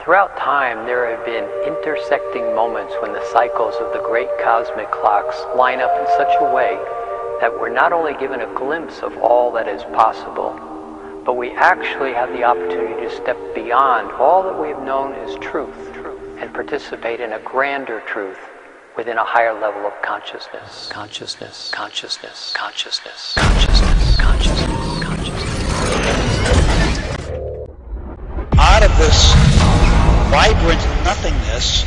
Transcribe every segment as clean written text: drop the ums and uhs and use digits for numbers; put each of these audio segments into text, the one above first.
Throughout time, there have been intersecting moments when the cycles of the great cosmic clocks line up in such a way that we're not only given a glimpse of all that is possible, but we actually have the opportunity to step beyond all that we have known as truth and participate in a grander truth within a higher level of consciousness. Consciousness, consciousness, consciousness, consciousness, consciousness, consciousness. Out of this vibrant nothingness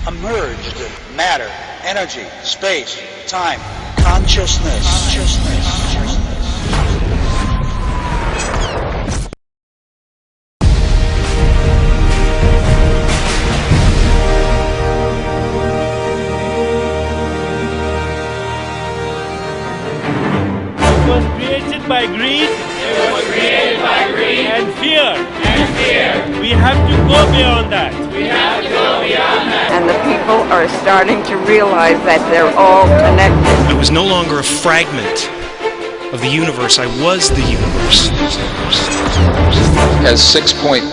emerged matter, energy, space, time, consciousness. It was created by greed. It was created by greed and fear. We have to go beyond that. We have to go beyond that. And the people are starting to realize that they're all connected. I was no longer a fragment of the universe. I was the universe. As 6.2+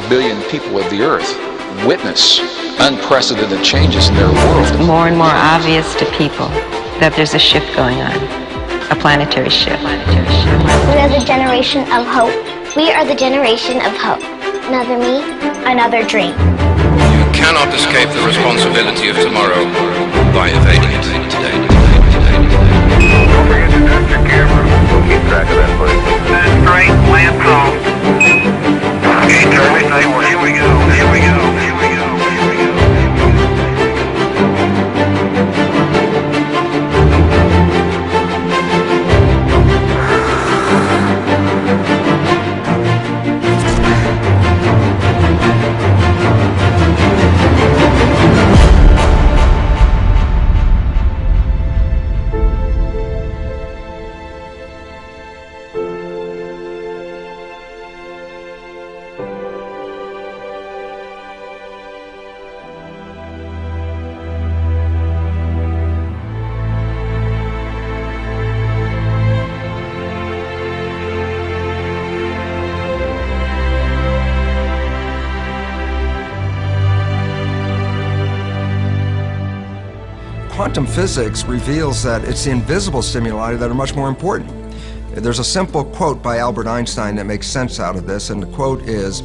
billion people of the Earth witness unprecedented changes in their world. More and more obvious to people that there's a shift going on, a planetary shift. We are the generation of hope. We are the generation of hope. Another me, another dream. You cannot escape the responsibility of tomorrow by evading it today. Don't forget to test your camera. We'll keep track of that footage. Straight, land call. Okay, Charlie, say, well, here we go, here we go, here we go, here we go. Quantum physics reveals that it's the invisible stimuli that are much more important. There's a simple quote by Albert Einstein that makes sense out of this, and the quote is,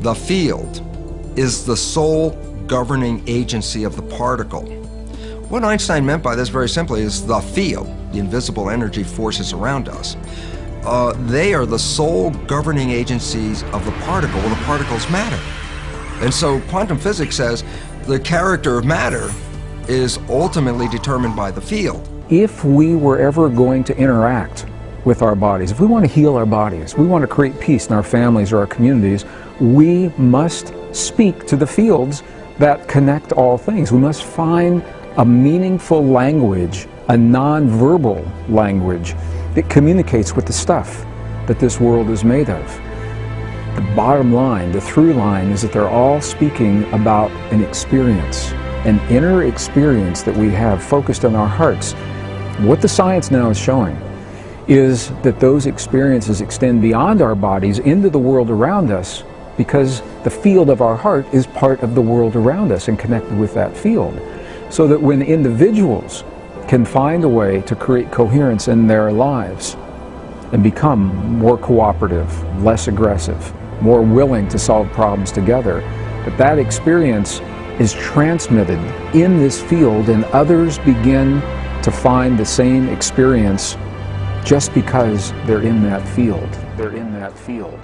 "The field is the sole governing agency of the particle." What Einstein meant by this very simply is the field, the invisible energy forces around us, they are the sole governing agencies of the particle, and the particles matter. And so quantum physics says the character of matter is ultimately determined by the field. If we were ever going to interact with our bodies, if we want to heal our bodies, we want to create peace in our families or our communities, we must speak to the fields that connect all things. We must find a meaningful language, a non-verbal language that communicates with the stuff that this world is made of. The bottom line, the through line, is that they're all speaking about an experience, an inner experience that we have focused on our hearts. What the science now is showing is that those experiences extend beyond our bodies into the world around us, because the field of our heart is part of the world around us and connected with that field. So that when individuals can find a way to create coherence in their lives and become more cooperative, less aggressive, more willing to solve problems together, that experience is transmitted in this field, and others begin to find the same experience just because they're in that field. They're in that field.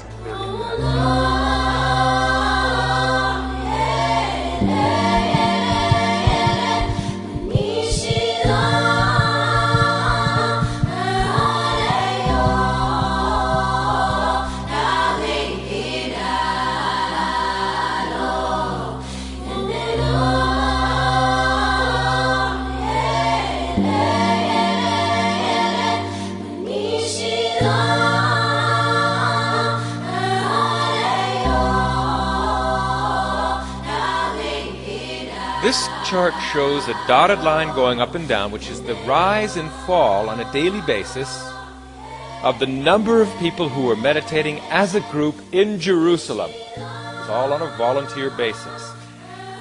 This chart shows a dotted line going up and down, which is the rise and fall on a daily basis of the number of people who are meditating as a group in Jerusalem. It's all on a volunteer basis.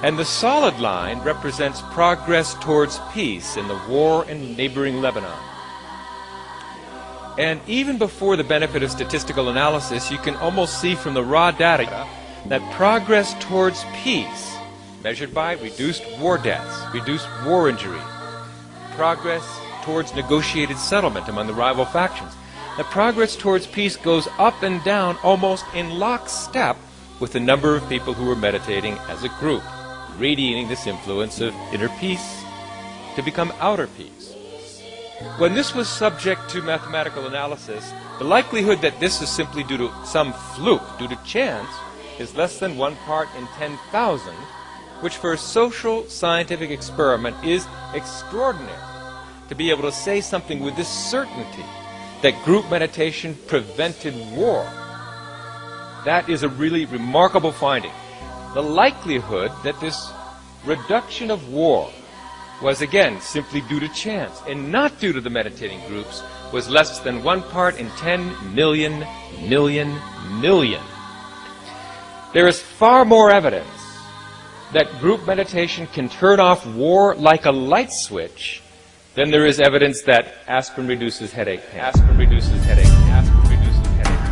And the solid line represents progress towards peace in the war in neighboring Lebanon. And even before the benefit of statistical analysis, you can almost see from the raw data that progress towards peace, measured by reduced war deaths, reduced war injury, progress towards negotiated settlement among the rival factions, that progress towards peace goes up and down almost in lockstep with the number of people who are meditating as a group, radiating this influence of inner peace to become outer peace. When this was subject to mathematical analysis, the likelihood that this is simply due to some fluke, due to chance, is less than 1 part in 10,000, which for a social scientific experiment is extraordinary. To be able to say something with this certainty, that group meditation prevented war, that is a really remarkable finding. The likelihood that this reduction of war was again simply due to chance and not due to the meditating groups was less than 1 part in 10 million. There is far more evidence that group meditation can turn off war like a light switch than there is evidence that aspirin reduces headache pain. Aspirin reduces headache. Aspirin reduces headache.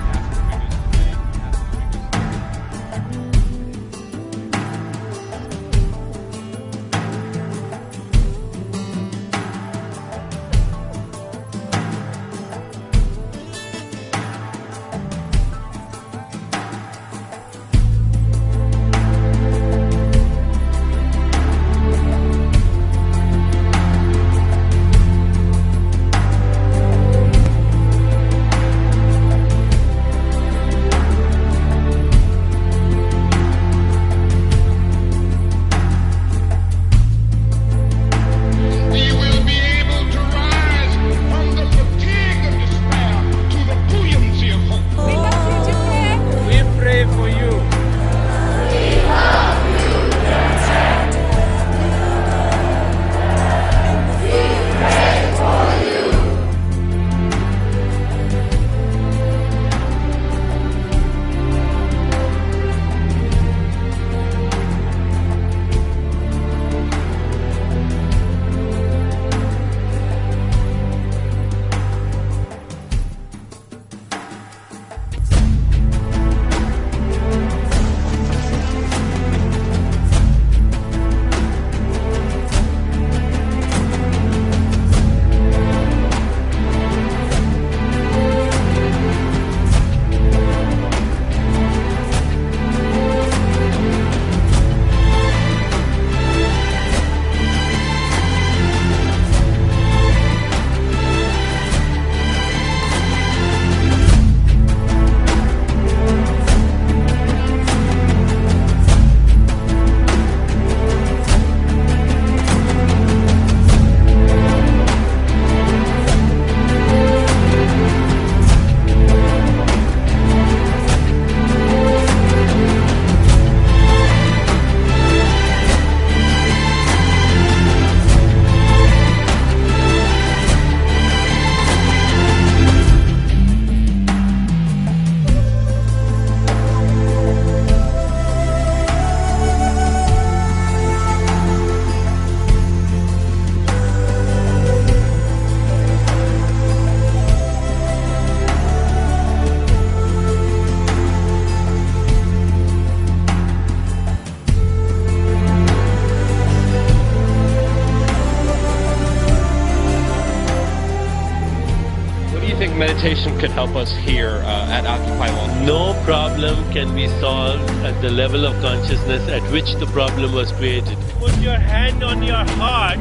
Meditation could help us here at Occupy Wall. No problem can be solved at the level of consciousness at which the problem was created. Put your hand on your heart.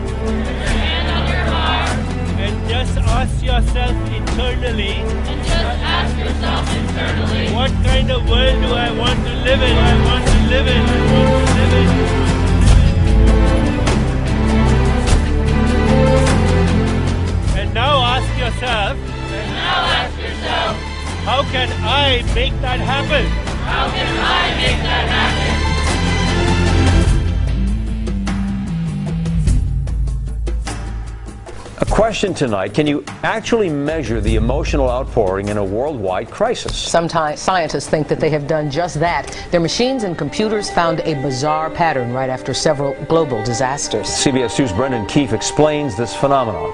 And just ask yourself internally. What kind of world do I want to live in? I want to live in. I want to live in. And now ask yourself. How can I make that happen? How can I make that A question tonight, can you actually measure the emotional outpouring in a worldwide crisis? Sometimes scientists think that they have done just that. Their machines and computers found a bizarre pattern right after several global disasters. CBS 2's Brendan Keefe explains this phenomenon.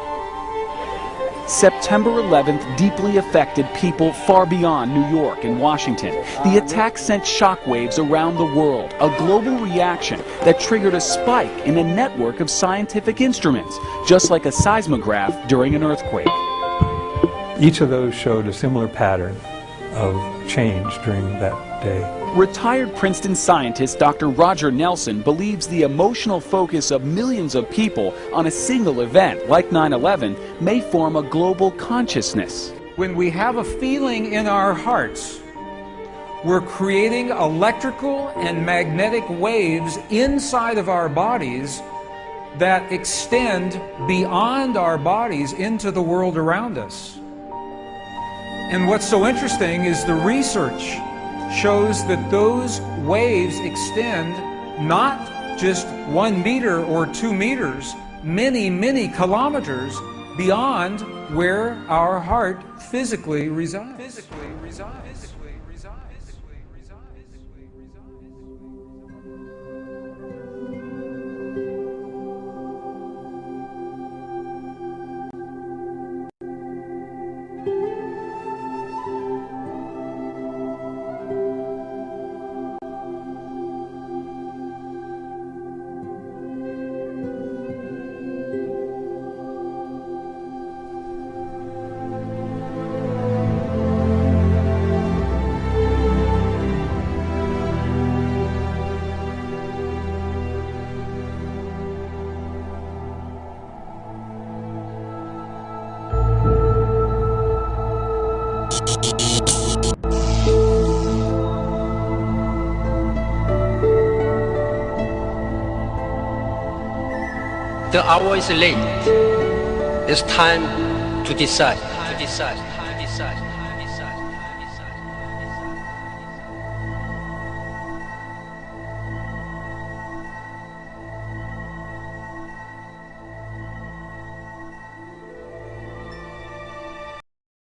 September 11th deeply affected people far beyond New York and Washington. The attack sent shockwaves around the world, a global reaction that triggered a spike in a network of scientific instruments, just like a seismograph during an earthquake. Each of those showed a similar pattern of change during that day. Retired Princeton scientist Dr. Roger Nelson believes the emotional focus of millions of people on a single event like 9/11 may form a global consciousness. When we have a feeling in our hearts, we're creating electrical and magnetic waves inside of our bodies that extend beyond our bodies into the world around us. And what's so interesting is the research shows that those waves extend not just 1 meter or 2 meters, many, many kilometers beyond where our heart physically resides. The hour is late. It's time to decide.